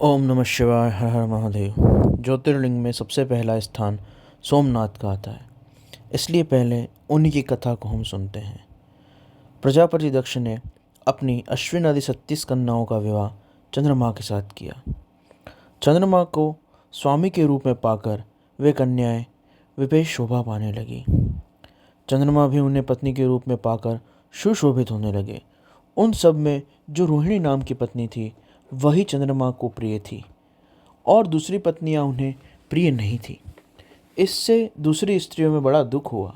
ओम नमः शिवाय। हर हर महादेव। ज्योतिर्लिंग में सबसे पहला स्थान सोमनाथ का आता है, इसलिए पहले उन्हीं की कथा को हम सुनते हैं। प्रजापति दक्ष ने अपनी अश्विन आदि 36 कन्याओं का विवाह चंद्रमा के साथ किया। चंद्रमा को स्वामी के रूप में पाकर वे कन्याएं विशेष शोभा पाने लगी। चंद्रमा भी उन्हें पत्नी के रूप में पाकर सुशोभित होने लगे। उन सब में जो रोहिणी नाम की पत्नी थी वही चंद्रमा को प्रिय थी और दूसरी पत्नियां उन्हें प्रिय नहीं थी। इससे दूसरी स्त्रियों में बड़ा दुख हुआ।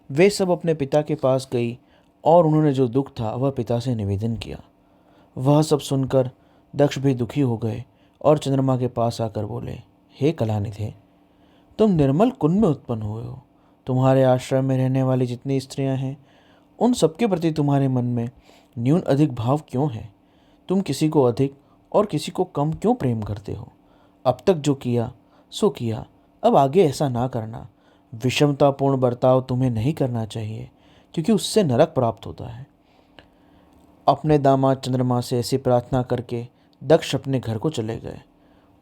वे सब अपने पिता के पास गई और उन्होंने जो दुख था वह पिता से निवेदन किया। वह सब सुनकर दक्ष भी दुखी हो गए और चंद्रमा के पास आकर बोले, हे कलानिधे, तुम निर्मल कुंड में उत्पन्न हुए हो। तुम्हारे आश्रम में रहने वाली जितनी स्त्रियां हैं उन सबके प्रति तुम्हारे मन में न्यून अधिक भाव क्यों है? तुम किसी को अधिक और किसी को कम क्यों प्रेम करते हो? अब तक जो किया सो किया, अब आगे ऐसा ना करना। विषमतापूर्ण बर्ताव तुम्हें नहीं करना चाहिए, क्योंकि उससे नरक प्राप्त होता है। अपने दामाद चंद्रमा से ऐसी प्रार्थना करके दक्ष अपने घर को चले गए।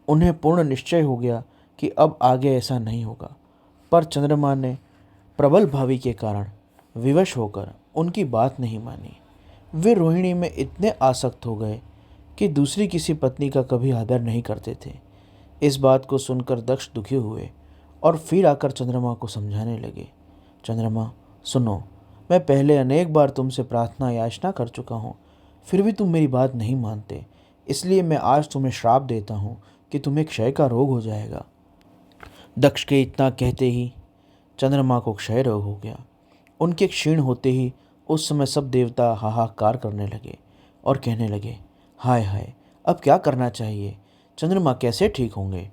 उन्हें पूर्ण निश्चय हो गया कि अब आगे ऐसा नहीं होगा, पर चंद्रमा ने प्रबल भावी के कारण विवश होकर उनकी बात नहीं मानी। वे रोहिणी में इतने आसक्त हो गए कि दूसरी किसी पत्नी का कभी आदर नहीं करते थे। इस बात को सुनकर दक्ष दुखी हुए और फिर आकर चंद्रमा को समझाने लगे। चंद्रमा, सुनो, मैं पहले अनेक बार तुमसे प्रार्थना याचना कर चुका हूँ, फिर भी तुम मेरी बात नहीं मानते। इसलिए मैं आज तुम्हें श्राप देता हूँ कि तुम्हें क्षय का रोग हो जाएगा। दक्ष के इतना कहते ही चंद्रमा को क्षय रोग हो गया। उनके क्षीण होते ही उस समय सब देवता हाहाकार करने लगे और कहने लगे, हाय हाय, अब क्या करना चाहिए? चंद्रमा कैसे ठीक होंगे?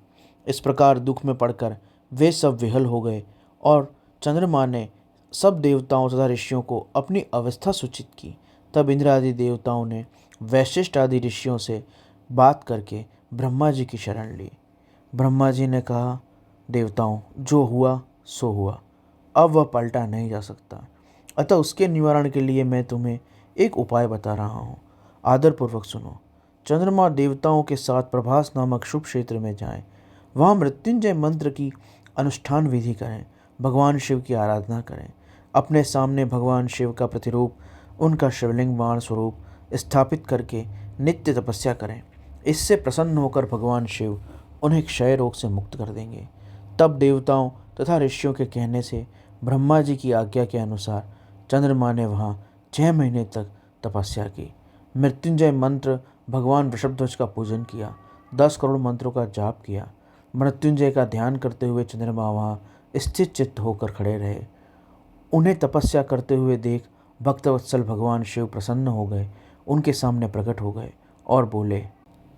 इस प्रकार दुख में पड़कर वे सब विहल हो गए और चंद्रमा ने सब देवताओं तथा ऋषियों को अपनी अवस्था सूचित की। तब इंद्र आदि देवताओं ने वैशिष्ट आदि ऋषियों से बात करके ब्रह्मा जी की शरण ली। ब्रह्मा जी ने कहा, देवताओं, जो हुआ सो हुआ, अब वह पलटा नहीं जा सकता। अतः उसके निवारण के लिए मैं तुम्हें एक उपाय बता रहा हूँ, आदरपूर्वक सुनो। चंद्रमा देवताओं के साथ प्रभास नामक शुभ क्षेत्र में जाएं। वहाँ मृत्युंजय मंत्र की अनुष्ठान विधि करें, भगवान शिव की आराधना करें। अपने सामने भगवान शिव का प्रतिरूप, उनका शिवलिंग बाण स्वरूप स्थापित करके नित्य तपस्या करें। इससे प्रसन्न होकर भगवान शिव उन्हें क्षय रोग से मुक्त कर देंगे। तब देवताओं तथा ऋषियों के कहने से ब्रह्मा जी की आज्ञा के अनुसार चंद्रमा ने वहाँ 6 महीने तक तपस्या की। मृत्युंजय मंत्र भगवान वृषभध्वज का पूजन किया, 10 करोड़ मंत्रों का जाप किया। मृत्युंजय का ध्यान करते हुए चंद्रमा वहाँ स्थित चित्त होकर खड़े रहे। उन्हें तपस्या करते हुए देख भक्तवत्सल भगवान शिव प्रसन्न हो गए, उनके सामने प्रकट हो गए और बोले,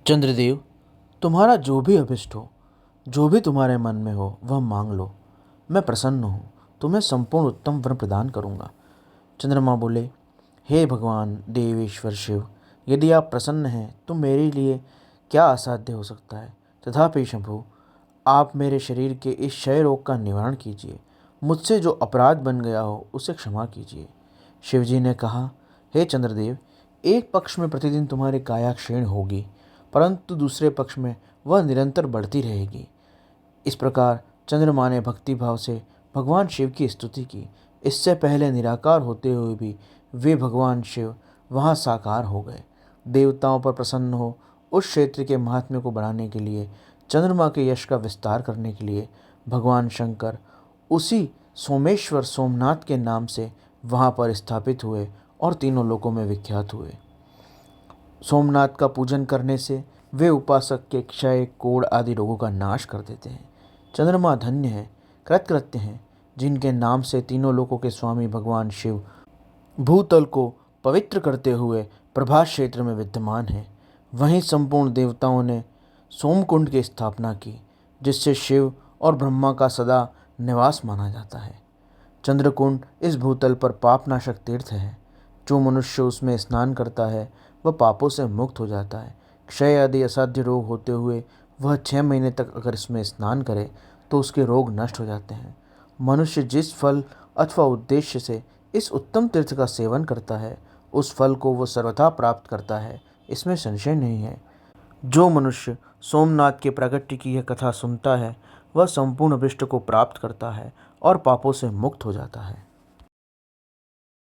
चंद्रदेव, तुम्हारा जो भी अभिष्ट हो, जो भी तुम्हारे मन में हो, वह मांग लो। मैं प्रसन्न हूँ, तुम्हें संपूर्ण उत्तम वर प्रदान करूँगा। चंद्रमा बोले, हे भगवान देवेश्वर शिव, यदि आप प्रसन्न हैं तो मेरे लिए क्या असाध्य हो सकता है। तथापि शंभु, आप मेरे शरीर के इस क्षय रोग का निवारण कीजिए। मुझसे जो अपराध बन गया हो उसे क्षमा कीजिए। शिवजी ने कहा, हे चंद्रदेव, एक पक्ष में प्रतिदिन तुम्हारी काया क्षीण होगी, परंतु दूसरे पक्ष में वह निरंतर बढ़ती रहेगी। इस प्रकार चंद्रमा ने भक्तिभाव से भगवान शिव की स्तुति की। इससे पहले निराकार होते हुए भी वे भगवान शिव वहाँ साकार हो गए। देवताओं पर प्रसन्न हो उस क्षेत्र के महात्म्य को बढ़ाने के लिए, चंद्रमा के यश का विस्तार करने के लिए भगवान शंकर उसी सोमेश्वर सोमनाथ के नाम से वहाँ पर स्थापित हुए और तीनों लोकों में विख्यात हुए। सोमनाथ का पूजन करने से वे उपासक के क्षय, कोढ़ आदि रोगों का नाश कर देते हैं। चंद्रमा धन्य है, कृतकृत्य हैं, जिनके नाम से तीनों लोकों के स्वामी भगवान शिव भूतल को पवित्र करते हुए प्रभास क्षेत्र में विद्यमान है। वहीं संपूर्ण देवताओं ने सोमकुंड की स्थापना की, जिससे शिव और ब्रह्मा का सदा निवास माना जाता है। चंद्रकुंड इस भूतल पर पापनाशक तीर्थ है। जो मनुष्य उसमें स्नान करता है वह पापों से मुक्त हो जाता है। क्षय आदि असाध्य रोग होते हुए वह 6 महीने तक अगर इसमें स्नान करे तो उसके रोग नष्ट हो जाते हैं। मनुष्य जिस फल अथवा उद्देश्य से इस उत्तम तीर्थ का सेवन करता है, उस फल को वह सर्वथा प्राप्त करता है, इसमें संशय नहीं है। जो मनुष्य सोमनाथ के प्रागट्य की यह कथा सुनता है वह संपूर्ण अभिष्ट को प्राप्त करता है और पापों से मुक्त हो जाता है।